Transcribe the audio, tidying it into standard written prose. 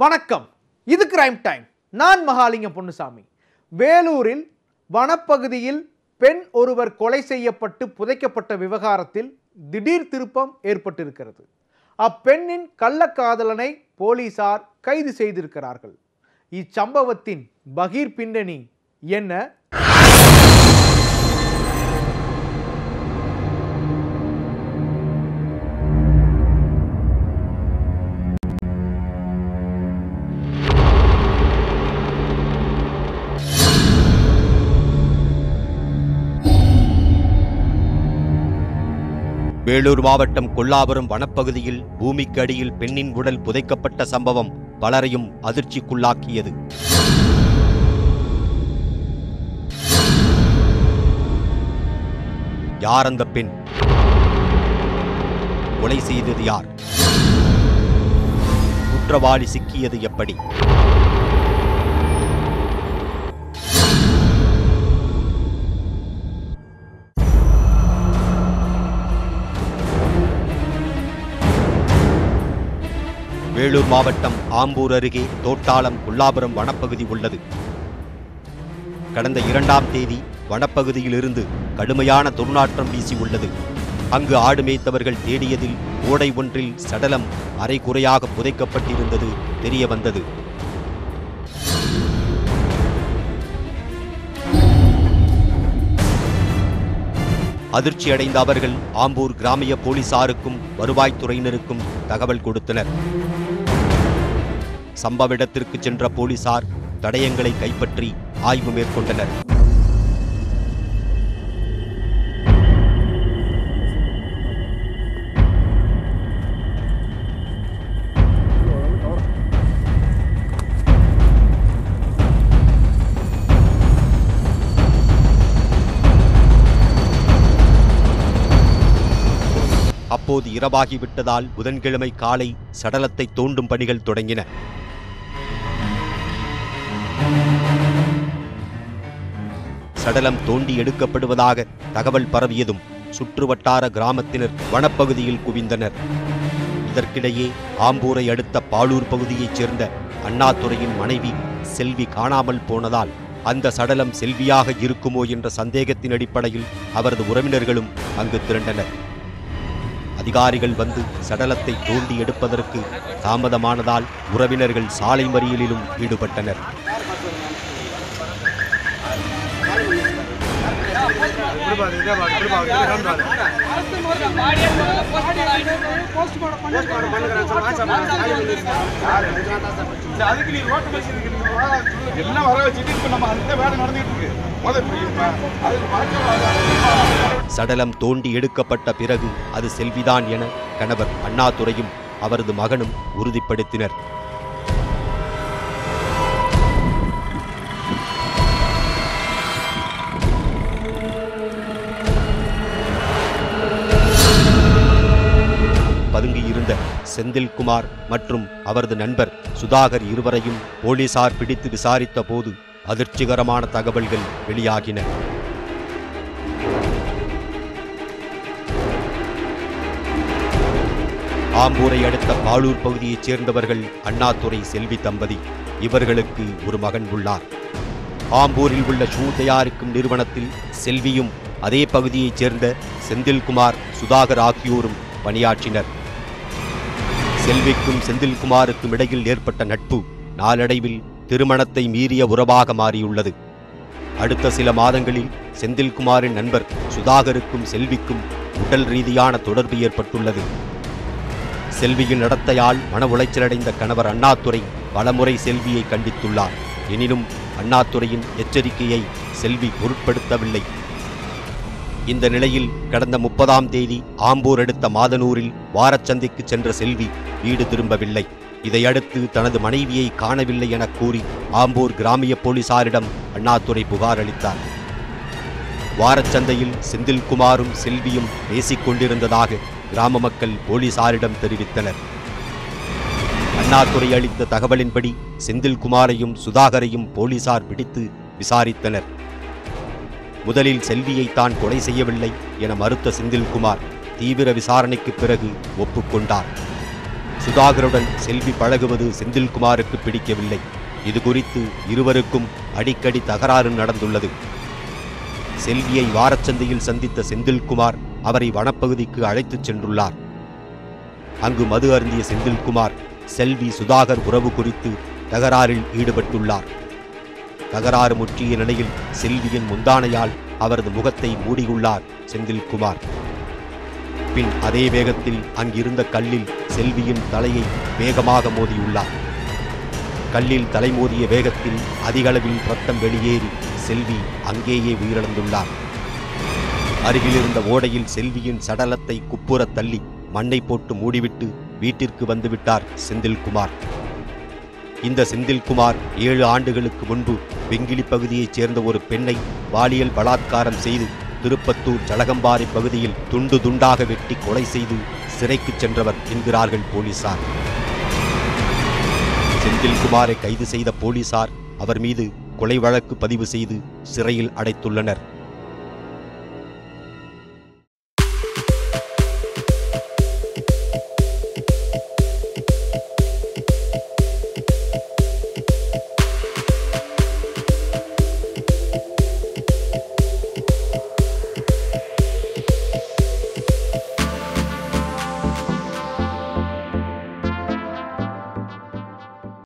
வணக்கம். இது crime time. நான் மகாலிங்கம் பொன்னுசாமி. வேலூரில் வனப்பகுதியில் பெண் ஒருவர் கொலை செய்யப்பட்டு புதைக்கப்பட்ட விவகாரத்தில் திடீர் திருப்பம் ஏற்பட்டிருக்கிறது. அப்பெண்ணின் கள்ளக்காதலனை போலீசார் கைது செய்திருக்கிறார்கள். இச்சம்பவத்தின் பகீர் பின்னணி என்ன? வேலூர் மாவட்டம் கொல்லாபுரம் வனப்பகுதியில் பூமிக்கு அடியில் பெண்ணின் உடல் புதைக்கப்பட்ட சம்பவம் பலரையும் அதிர்ச்சிக்குள்ளாக்கியது. யார் அந்த பெண்? கொலை செய்தது யார்? குற்றவாளி சிக்கியது எப்படி? வேலூர் மாவட்டம் ஆம்பூர் அருகே தோட்டாளம் கொல்லாபுரம் வனப்பகுதி உள்ளது. கடந்த 2ஆம் தேதி வனப்பகுதியில் இருந்து கடுமையான துர்நாற்றம் வீசி உள்ளது. அங்கு ஆடு மேய்த்தவர்கள் தேடியதில் ஓடை ஒன்றில் சடலம் அரைகுறையாக புதைக்கப்பட்டிருந்தது தெரிய வந்தது. அதிர்ச்சியடைந்த அவர்கள் ஆம்பூர் கிராமிய போலீசாருக்கும் வருவாய்த்துறையினருக்கும் தகவல் கொடுத்தனர். சம்பவ இடத்திற்கு சென்ற போலீசார் தடயங்களை கைப்பற்றி ஆய்வு மேற்கொண்டனர். அப்போது இரவாகிவிட்டதால் புதன்கிழமை காலை சடலத்தை தோண்டும் பணிகள் தொடங்கின. சடலம் தோண்டி எடுக்கப்படுவதாக தகவல் பரவியதும் சுற்றுவட்டார கிராமத்தினர் வனப்பகுதியில் குவிந்தனர். இதற்கிடையே ஆம்பூரை அடுத்த பாலூர் பகுதியைச் சேர்ந்த அண்ணாதுரையின் மனைவி செல்வி காணாமல் போனதால் அந்த சடலம் செல்வியாக இருக்குமோ என்ற சந்தேகத்தின் அடிப்படையில் அவரது உறவினர்களும் அங்கு திரண்டனர். அதிகாரிகள் வந்து சடலத்தை தோண்டி எடுப்பதற்கு தாமதமானதால் உறவினர்கள் சாலை மறியலிலும் ஈடுபட்டனர். சடலம் தோண்டி எடுக்கப்பட்ட பிறகு அது செல்விதான் என கணவர் அண்ணாதுரையும் அவரது மகனும் உறுதிப்படுத்தினர். பதுங்கியிருந்த செந்தில்குமார் மற்றும் அவரது நண்பர் சுதாகர் இருவரையும் போலீசார் பிடித்து விசாரித்த போது அதிர்ச்சிகரமான தகவல்கள் வெளியாகின. ஆம்பூரை அடுத்த பாலூர் பகுதியைச் சேர்ந்தவர்கள் அண்ணாதுரை செல்வி தம்பதி. இவர்களுக்கு ஒரு மகன் உள்ளார். ஆம்பூரில் உள்ள ஷூ தயாரிக்கும் நிறுவனத்தில் செல்வியும் அதே பகுதியைச் சேர்ந்த செந்தில்குமார் சுதாகர் ஆகியோரும் பணியாற்றினர். செல்விக்கும் செந்தில்குமாருக்கும் இடையில் ஏற்பட்ட நட்பு நாளடைவில் திருமணத்தை மீறிய உறவாக மாறியுள்ளது. அடுத்த சில மாதங்களில் செந்தில்குமாரின் நண்பர் சுதாகருக்கும் செல்விக்கும் உடல் ரீதியான தொடர்பு ஏற்பட்டுள்ளது. செல்வியின் நடத்தையால் மன உளைச்சலடைந்த கணவர் அண்ணாதுரை பலமுறை செல்வியை கண்டித்துள்ளார். எனினும் அண்ணாதுரையின் எச்சரிக்கையை செல்வி பொருட்படுத்தவில்லை. இந்த நிலையில் கடந்த 30ஆம் தேதி ஆம்பூர் அடுத்த மாதனூரில் வாரச்சந்தைக்கு சென்ற செல்வி வீடு திரும்பவில்லை. இதையடுத்து தனது மனைவியை காணவில்லை என கூறி ஆம்பூர் கிராமிய போலீசாரிடம் அண்ணாதுரை புகார் அளித்தார். வாரச்சந்தையில் செந்தில்குமாரும் செல்வியும் பேசிக்கொண்டிருந்ததாக கிராம மக்கள் போலீசாரிடம் தெரிவித்தனர். அண்ணாதுரை அளித்த தகவலின்படி செந்தில்குமாரையும் சுதாகரையும் போலீசார் பிடித்து விசாரித்தனர். முதலில் செல்வியை தான் கொலை செய்யவில்லை என மறுத்த செந்தில்குமார் தீவிர விசாரணைக்கு பிறகு ஒப்புக்கொண்டார். சுதாகருடன் செல்வி பழகுவது செந்தில்குமாருக்கு பிடிக்கவில்லை. இது குறித்து இருவருக்கும் அடிக்கடி தகராறு நடந்துள்ளது. செல்வியை வாரச்சந்தையில் சந்தித்த செந்தில்குமார் அவரை வனப்பகுதிக்கு அழைத்துச் சென்றுள்ளார். அங்கு மது அருந்திய செந்தில்குமார் செல்வி சுதாகர் உறவு குறித்து தகராறில் ஈடுபட்டுள்ளார். தகராறு முற்றிய நிலையில் செல்வியின் முந்தானையால் அவரது முகத்தை மூடியுள்ளார் செந்தில்குமார். பின் அதே வேகத்தில் அங்கிருந்த கல்லில் செல்வியின் தலையை வேகமாக மோதியுள்ளார். கல்லில் தலைமோதிய வேகத்தில் அதிகளவில் ரத்தம் வெளியேறி செல்வி அங்கேயே உயிரிழந்துள்ளார். அருகிலிருந்த ஓடையில் செல்வியின் சடலத்தை குப்புறத் தள்ளி மண்ணை போட்டு மூடிவிட்டு வீட்டிற்கு வந்துவிட்டார் செந்தில்குமார். இந்த செந்தில்குமார் 7 ஆண்டுகளுக்கு முன்பு வெங்கிலி பகுதியைச் சேர்ந்த ஒரு பெண்ணை பாலியல் பலாத்காரம் செய்து திருப்பத்தூர் ஜலகம்பாறை பகுதியில் துண்டு துண்டாக வெட்டி கொலை செய்து சிறைக்கு சென்றவர் என்கிறார்கள் போலீசார். செந்தில்குமாரை கைது செய்த போலீசார் அவர் மீது கொலை வழக்கு பதிவு செய்து சிறையில் அடைத்துள்ளனர்.